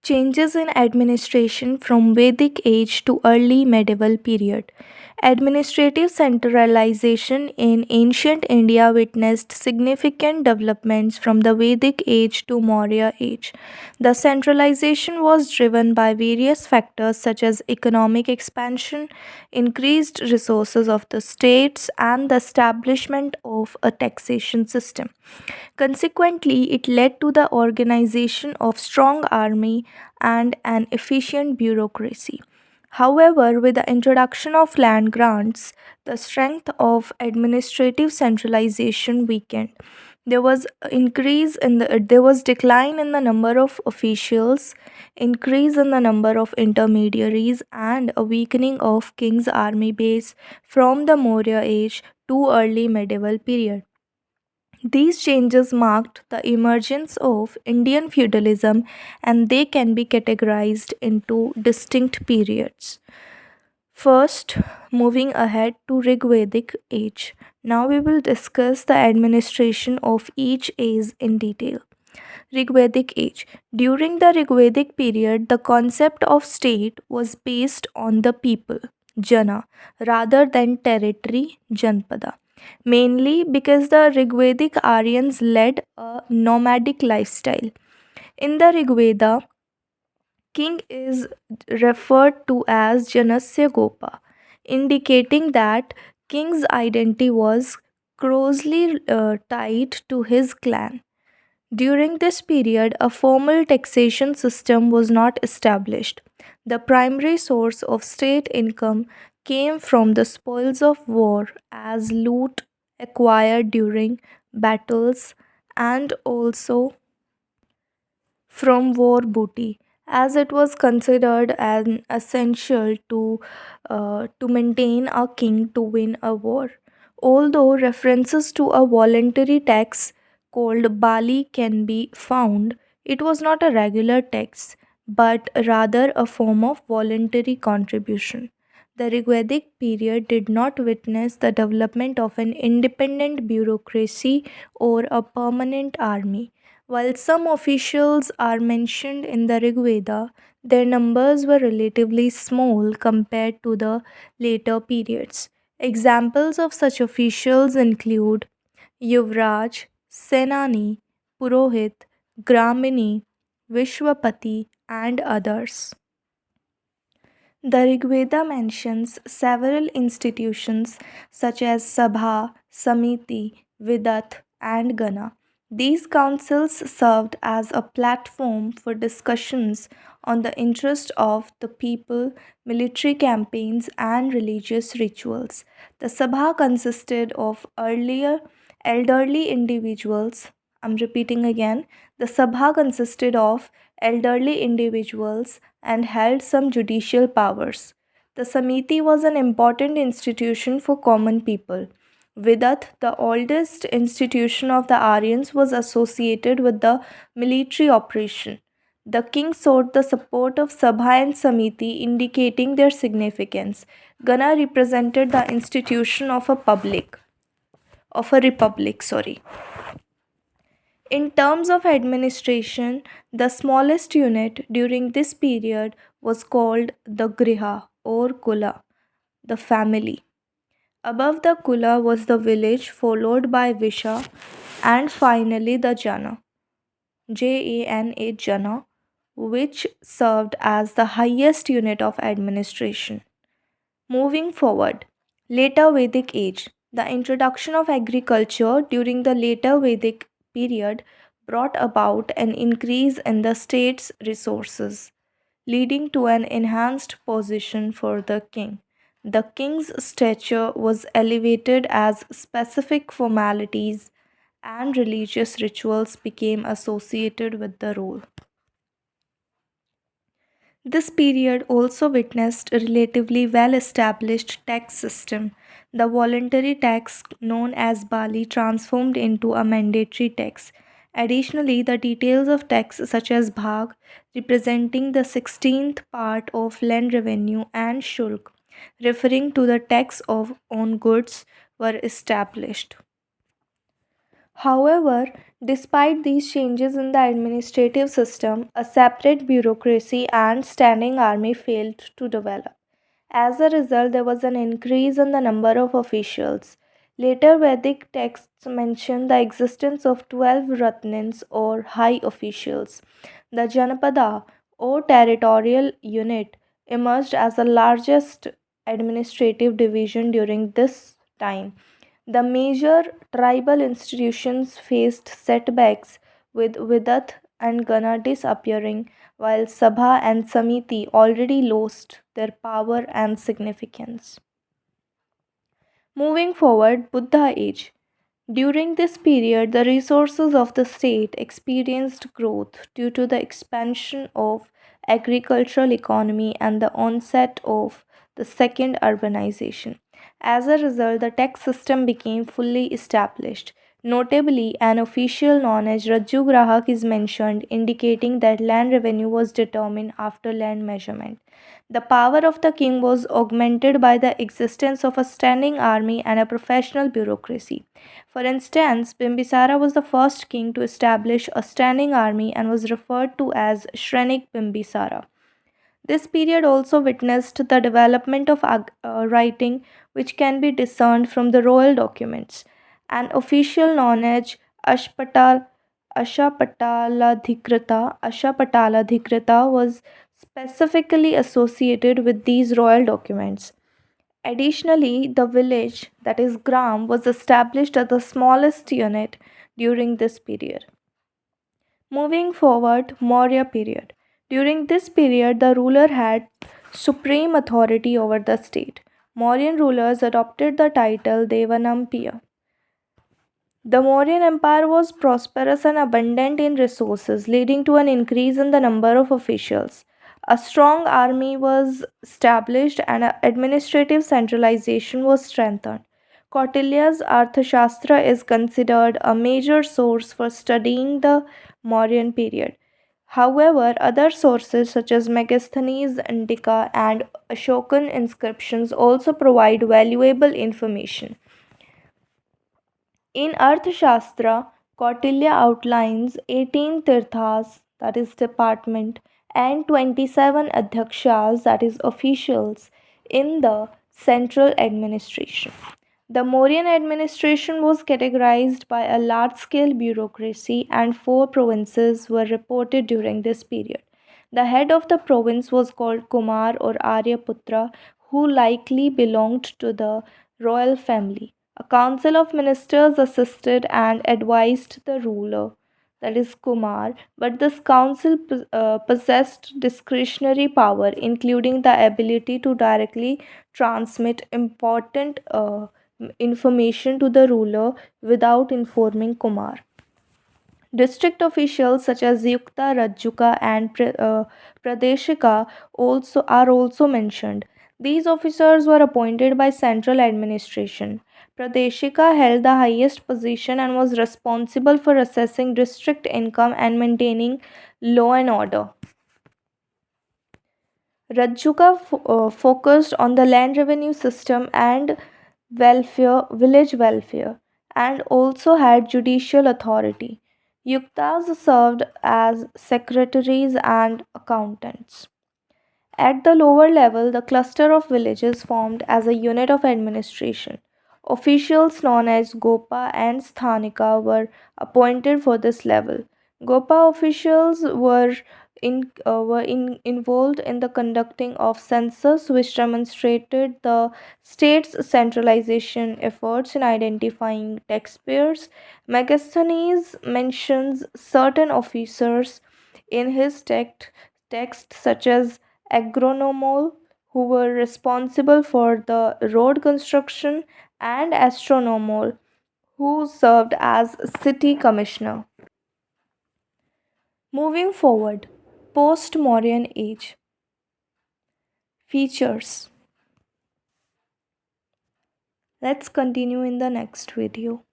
Changes in administration from Vedic age to early medieval period. Administrative centralization in ancient India witnessed significant developments from the Vedic age to Maurya age. The centralization was driven by various factors such as economic expansion, increased resources of the states, and the establishment of a taxation system. Consequently, it led to the organization of strong army and an efficient bureaucracy. However, with the introduction of land grants, the strength of administrative centralization weakened. There was decline in the number of officials, increase in the number of intermediaries, and a weakening of king's army base from the Maurya age to early medieval period. These changes marked the emergence of Indian feudalism, and they can be categorized into distinct periods. First, moving ahead to Rigvedic age. Now we will discuss the administration of each age in detail. Rigvedic age. During the Rigvedic period, the concept of state was based on the people, Jana, rather than territory, Janpada. Mainly because the Rigvedic Aryans led a nomadic lifestyle. In the Rigveda, king is referred to as Janasya Gopa, indicating that king's identity was closely tied to his clan. During this period, a formal taxation system was not established. The primary source of state income came from the spoils of war as loot acquired during battles and also from war booty, as it was considered an essential to maintain a king to win a war. Although references to a voluntary tax called Bali can be found, it was not a regular tax but rather a form of voluntary contribution. The Rigvedic period did not witness the development of an independent bureaucracy or a permanent army. While some officials are mentioned in the Rig Veda, their numbers were relatively small compared to the later periods. Examples of such officials include Yuvraj, Senani, Purohit, Gramini, Vishwapati, and others. The Rigveda mentions several institutions such as Sabha, Samiti, Vidat, and Gana. These councils served as a platform for discussions on the interest of the people, military campaigns, and religious rituals. The Sabha consisted of elderly individuals. I'm repeating again. The Sabha consisted of elderly individuals and held some judicial powers. The Samiti was an important institution for common people. Vidat, the oldest institution of the Aryans, was associated with the military operation. The king sought the support of Sabha and Samiti, indicating their significance. Gana represented the institution of a republic, sorry. In terms of administration, the smallest unit during this period was called the Griha or Kula, the family. Above the Kula was the village, followed by Visha, and finally the Jana, Jana, Jana, which served as the highest unit of administration. Moving forward, later Vedic age. The introduction of agriculture during the later Vedic period brought about an increase in the state's resources, leading to an enhanced position for the king. The king's stature was elevated as specific formalities and religious rituals became associated with the role. This period also witnessed a relatively well established tax system. The voluntary tax, known as Bali, transformed into a mandatory tax. Additionally, the details of tax, such as Bhag, representing the 16th part of land revenue, and Shulk, referring to the tax of on goods, were established. However, despite these changes in the administrative system, a separate bureaucracy and standing army failed to develop. As a result, there was an increase in the number of officials. Later Vedic texts mention the existence of 12 ratnins or high officials. The Janapada or territorial unit emerged as the largest administrative division during this time. The major tribal institutions faced setbacks with Vidath and Gana disappearing, while Sabha and Samiti already lost their power and significance. Moving forward, Buddha age. During this period, the resources of the state experienced growth due to the expansion of agricultural economy and the onset of the second urbanization. As a result, the tax system became fully established. Notably, an official known as Raju Grahak is mentioned, indicating that land revenue was determined after land measurement. The power of the king was augmented by the existence of a standing army and a professional bureaucracy. For instance, Bimbisara was the first king to establish a standing army and was referred to as Shrenik Bimbisara. This period also witnessed the development of writing, which can be discerned from the royal documents. An official known as Ashpatal, Ashapataladhikrita was specifically associated with these royal documents. Additionally, the village, that is Gram, was established as the smallest unit during this period. Moving forward, Maurya period. During this period, the ruler had supreme authority over the state. Mauryan rulers adopted the title Devanampiya. The Mauryan Empire was prosperous and abundant in resources, leading to an increase in the number of officials. A strong army was established and administrative centralization was strengthened. Kautilya's Arthashastra is considered a major source for studying the Mauryan period. However, other sources such as Megasthenes Indica and Ashokan inscriptions also provide valuable information. In Arthashastra, Kautilya outlines 18 tirthas, that is department, and 27 adhyakshas, that is officials, in the central administration. The Mauryan administration was categorized by a large scale bureaucracy, and four provinces were reported during this period. The head of the province was called Kumar or Aryaputra, who likely belonged to the royal family. A council of ministers assisted and advised the ruler, that is Kumar, but this council possessed discretionary power, including the ability to directly transmit important information to the ruler without informing Kumar. District officials such as Yukta, Rajjuka, and Pradeshika also mentioned. These officers were appointed by central administration. Pradeshika held the highest position and was responsible for assessing district income and maintaining law and order. Focused on the land revenue system and village welfare, and also had judicial authority. Yuktas served as secretaries and accountants. At the lower level, the cluster of villages formed as a unit of administration. Officials known as Gopa and Sthanika were appointed for this level. Gopa officials involved in the conducting of census, which demonstrated the state's centralization efforts in identifying taxpayers. Megasthenes mentions certain officers in his text such as agronomol, who were responsible for the road construction, and astronomol, who served as city commissioner. Moving forward, post Mauryan age. Features. Let's continue in the next video.